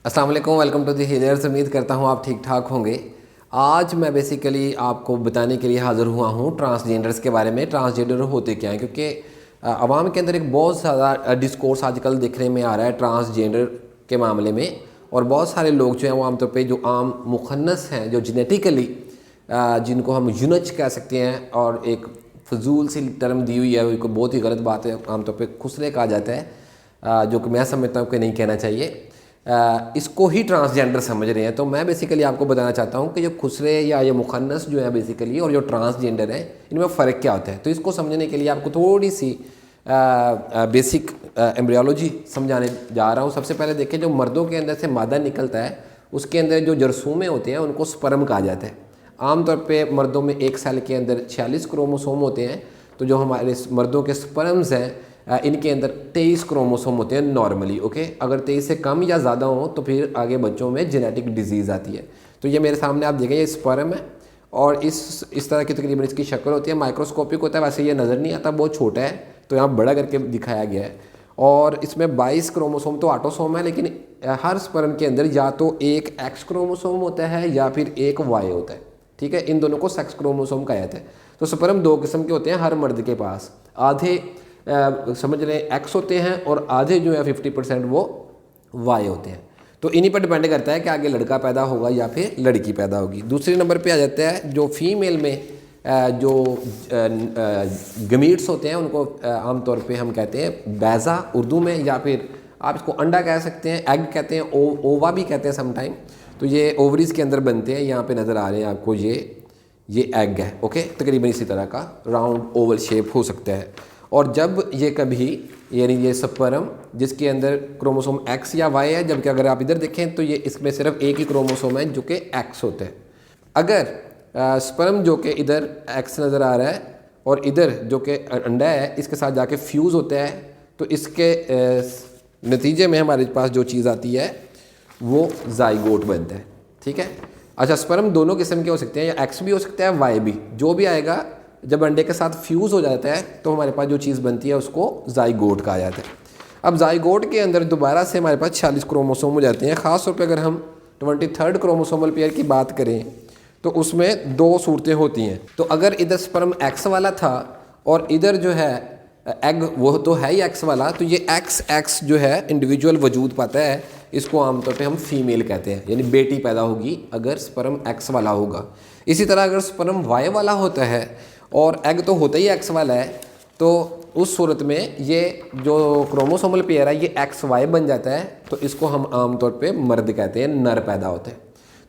अस्सलाम वालेकुम, welcome to the healers. उम्मीद करता हूँ आप ठीक ठाक होंगे। आज मैं बेसिकली आपको बताने के लिए हाज़िर हुआ हूँ ट्रांसजेंडर्स के बारे में। ट्रांसजेंडर होते क्या हैं, क्योंकि आवाम के अंदर एक बहुत ज़्यादा डिस्कोर्स आजकल देखने में आ रहा है ट्रांसजेंडर के मामले में। और बहुत सारे लोग जो हैं वो आमतौर पे जो आम मुखन्नस हैं, जो जेनेटिकली जिनको हम यूनच कह सकते हैं, और एक फजूल सी टर्म दी हुई है, वो बहुत ही गलत बात है, आमतौर पे खुसरे कहा जाता है, जो कि मैं समझता हूँ कि नहीं कहना चाहिए। इसको ही ट्रांसजेंडर समझ रहे हैं। तो मैं बेसिकली आपको बताना चाहता हूँ कि जो खुसरे या ये मुखन्नस जो है बेसिकली, और जो ट्रांसजेंडर है, इनमें फ़र्क क्या होता है। तो इसको समझने के लिए आपको थोड़ी सी बेसिक एम्ब्रियोलॉजी समझाने जा रहा हूँ। सबसे पहले देखिए, जो मर्दों के अंदर से मादा निकलता है, उसके अंदर जो जरसूमें होते हैं उनको स्पर्म कहा जाता है। आमतौर पे मर्दों में एक सेल के अंदर 46 क्रोमोसोम होते हैं। तो जो हमारे मर्दों के स्पर्म्स हैं, इनके अंदर 23 क्रोमोसोम होते हैं नॉर्मली। ओके, अगर 23 से कम या ज़्यादा हो तो फिर आगे बच्चों में जेनेटिक डिजीज़ आती है। तो ये मेरे सामने आप देखें, ये स्पर्म है, और इस तरह की तकरीबन इसकी शक्ल होती है। माइक्रोस्कोपिक होता है, वैसे ये नज़र नहीं आता, बहुत छोटा है, तो यहाँ बड़ा करके दिखाया गया है। और इसमें 22 क्रोमोसोम तो ऑटोसोम है, लेकिन हर स्पर्म के अंदर या तो एक एक्स क्रोमोसोम होता है या फिर एक वाई होता है। ठीक है, इन दोनों को सेक्स क्रोमोसोम कहा जाता है। तो स्पर्म दो किस्म के होते हैं हर मर्द के पास। आधे समझ रहे हैं एक्स होते हैं, और आधे जो है 50% वो वाई होते हैं। तो इन्हीं पर डिपेंड करता है कि आगे लड़का पैदा होगा या फिर लड़की पैदा होगी। दूसरे नंबर पे आ जाता है जो फीमेल में जो गमीट्स होते हैं, उनको आमतौर पे हम कहते हैं बैज़ा उर्दू में, या फिर आप इसको अंडा कह सकते हैं, एग कहते हैं, ओवा भी कहते हैं समटाइम। तो ये ओवरीज के अंदर बनते हैं। यहाँ पे नज़र आ रहे हैं आपको, ये एग है। ओके, तकरीबन इसी तरह का राउंड ओवल शेप हो सकता है। और जब ये कभी, यानी ये स्पर्म जिसके अंदर क्रोमोसोम एक्स या वाई है, जबकि अगर आप इधर देखें तो ये इसमें सिर्फ एक ही क्रोमोसोम है जो कि एक्स होता है। अगर स्पर्म जो कि इधर एक्स नज़र आ रहा है और इधर जो कि अंडा है, इसके साथ जाके फ्यूज़ होता है, तो इसके नतीजे में हमारे पास जो चीज़ आती है वो जाइगोट बनता है। ठीक है। अच्छा, स्पर्म दोनों किस्म के हो सकते हैं, या एक्स भी हो सकता है, वाई भी, जो भी आएगा जब अंडे के साथ फ्यूज़ हो जाता है तो हमारे पास जो चीज़ बनती है उसको जाइगोट कहा जाता है। अब जाइगोट के अंदर दोबारा से हमारे पास 46 क्रोमोसोम हो जाते हैं। ख़ास तौर पे अगर हम 23rd क्रोमोसोमल पेयर की बात करें तो उसमें दो सूरतें होती हैं। तो अगर इधर स्पर्म एक्स वाला था और इधर जो है एग वो तो है ही एक्स वाला, तो ये एक्स जो है इंडिविजुअल वजूद पाता है, इसको आमतौर पे हम फीमेल कहते हैं, यानी बेटी पैदा होगी अगर स्पर्म एक्स वाला होगा। इसी तरह अगर स्पर्म वाई वाला होता है और एग तो होता ही एक्स वाला है, तो उस सूरत में ये जो क्रोमोसोमल पेयर है ये एक्स वाई बन जाता है। तो इसको हम आमतौर पे मर्द कहते हैं, नर पैदा होते हैं।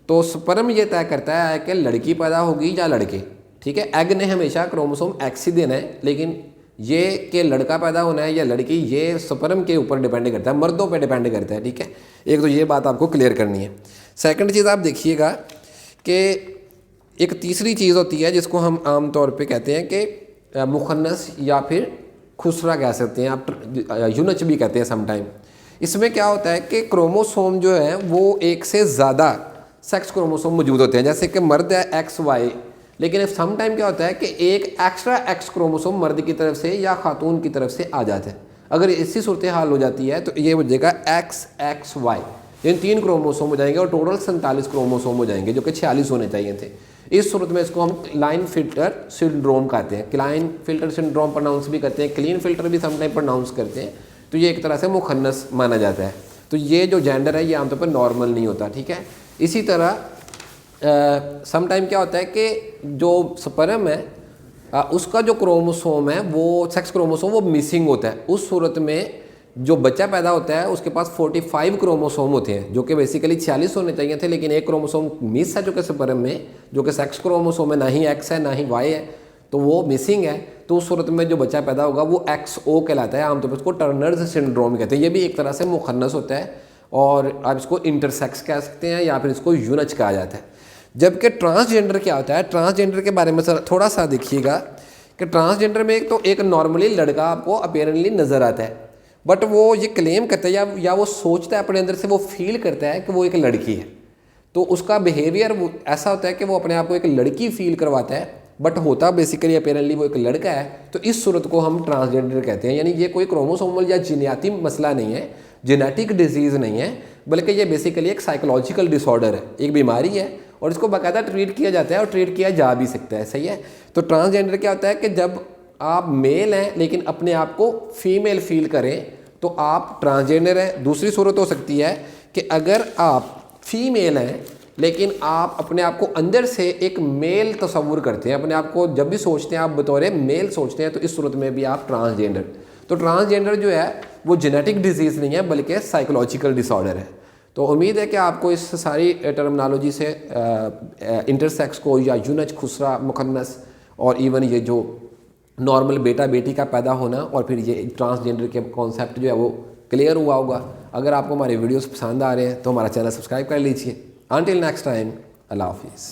तो स्पर्म ये तय करता है कि लड़की पैदा होगी या लड़के। ठीक है, एग ने हमेशा क्रोमोसोम एक्स ही देना है, लेकिन ये कि लड़का पैदा होना है या लड़की, ये स्पर्म के ऊपर डिपेंड करता है, मर्दों पे डिपेंड करता है। ठीक है, एक तो ये बात आपको क्लियर करनी है। सेकंड चीज़ आप देखिएगा कि एक तीसरी चीज़ होती है जिसको हम आम तौर पे कहते हैं कि मुखन्नस या फिर खुसरा कह सकते हैं, आप यूनच भी कहते हैं समटाइम। इसमें क्या होता है कि क्रोमोसोम जो है वो एक से ज़्यादा सेक्स क्रोमोसोम मौजूद होते हैं। जैसे कि मर्द है एक्स वाई, लेकिन सम टाइम क्या होता है कि एक एक्स्ट्रा एक्स क्रोमोसोम मर्द की तरफ से या खातून की तरफ से आ जाता है। अगर इसी सूरत हाल हो जाती है तो ये हो जाएगा एक्स एक्स वाई, इन 3 क्रोमोसोम हो जाएंगे और टोटल 47 क्रोमोसोम हो जाएंगे, जो कि 46 होने चाहिए थे। इस सूरत में इसको हम क्लाइनफिल्टर सिंड्रोम कहते हैं। क्लाइनफिल्टर सिंड्रोम प्रोनाउंस भी करते हैं, क्लीन फिल्टर भी समटाइम प्रोनाउंस करते हैं। तो ये एक तरह से मुखन्नस माना जाता है। तो ये जो जेंडर है ये आमतौर पर नॉर्मल नहीं होता। ठीक है, इसी तरह सम टाइम क्या होता है कि जो स्पर्म है उसका जो क्रोमोसोम है वो सेक्स क्रोमोसोम वो मिसिंग होता है। उस सूरत में जो बच्चा पैदा होता है उसके पास 45 क्रोमोसोम होते हैं, जो कि बेसिकली 46 होने चाहिए थे, लेकिन एक क्रोमोसोम मिस है जो कि स्पर्म में, जो कि सेक्स क्रोमोसोम है, ना ही एक्स है ना ही वाई है, तो वो मिसिंग है। तो उस सूरत में जो बच्चा पैदा होगा वो XO कहलाता है। आमतौर पर उसको टर्नर्स सिंड्रोम कहते हैं। ये भी एक तरह से मुखन्नस होता है, और आप इसको इंटरसेक्स कह सकते हैं या फिर इसको यूनच कहा जाता है। जबकि ट्रांसजेंडर क्या होता है, ट्रांसजेंडर के बारे में थोड़ा सा देखिएगा कि ट्रांसजेंडर में एक नॉर्मली लड़का आपको अपेरेंटली नज़र आता है, बट वो ये क्लेम करता है या वो सोचता है अपने अंदर से, वो फील करता है कि वो एक लड़की है। तो उसका बिहेवियर ऐसा होता है कि वो अपने आप को एक लड़की फील करवाता है, बट होता बेसिकली अपेरेंटली वो एक लड़का है। तो इस सूरत को हम ट्रांसजेंडर कहते हैं। यानी ये कोई क्रोमोसोमल या जीनियाती मसला नहीं है, जेनेटिक डिजीज़ नहीं है, बल्कि ये बेसिकली एक साइकोलॉजिकल डिसऑर्डर है, एक बीमारी है और इसको बाकायदा ट्रीट किया जाता है और ट्रीट किया जा भी सकता है। सही है। तो ट्रांसजेंडर क्या होता है कि जब आप मेल हैं लेकिन अपने आप को फीमेल फील करें तो आप ट्रांसजेंडर हैं। दूसरी सूरत हो सकती है कि अगर आप फीमेल हैं लेकिन आप अपने आप को अंदर से एक मेल तस्वुर करते हैं, अपने आप को जब भी सोचते हैं आप बतौर मेल सोचते हैं, तो इस सूरत में भी आप ट्रांसजेंडर। तो ट्रांसजेंडर जो है वो जेनेटिक डिजीज़ नहीं है बल्कि साइकोलॉजिकल डिसऑर्डर है। तो उम्मीद है कि आपको इस सारी टर्मिनोलॉजी से इंटरसेक्स को या यूनज, खुसरा, मुखन्नस और इवन ये जो नॉर्मल बेटा बेटी का पैदा होना और फिर ये ट्रांसजेंडर के कॉन्सेप्ट जो है वो क्लियर हुआ होगा। अगर आपको हमारे वीडियोस पसंद आ रहे हैं तो हमारा चैनल सब्सक्राइब कर लीजिए। Until next time, Allah Hafiz.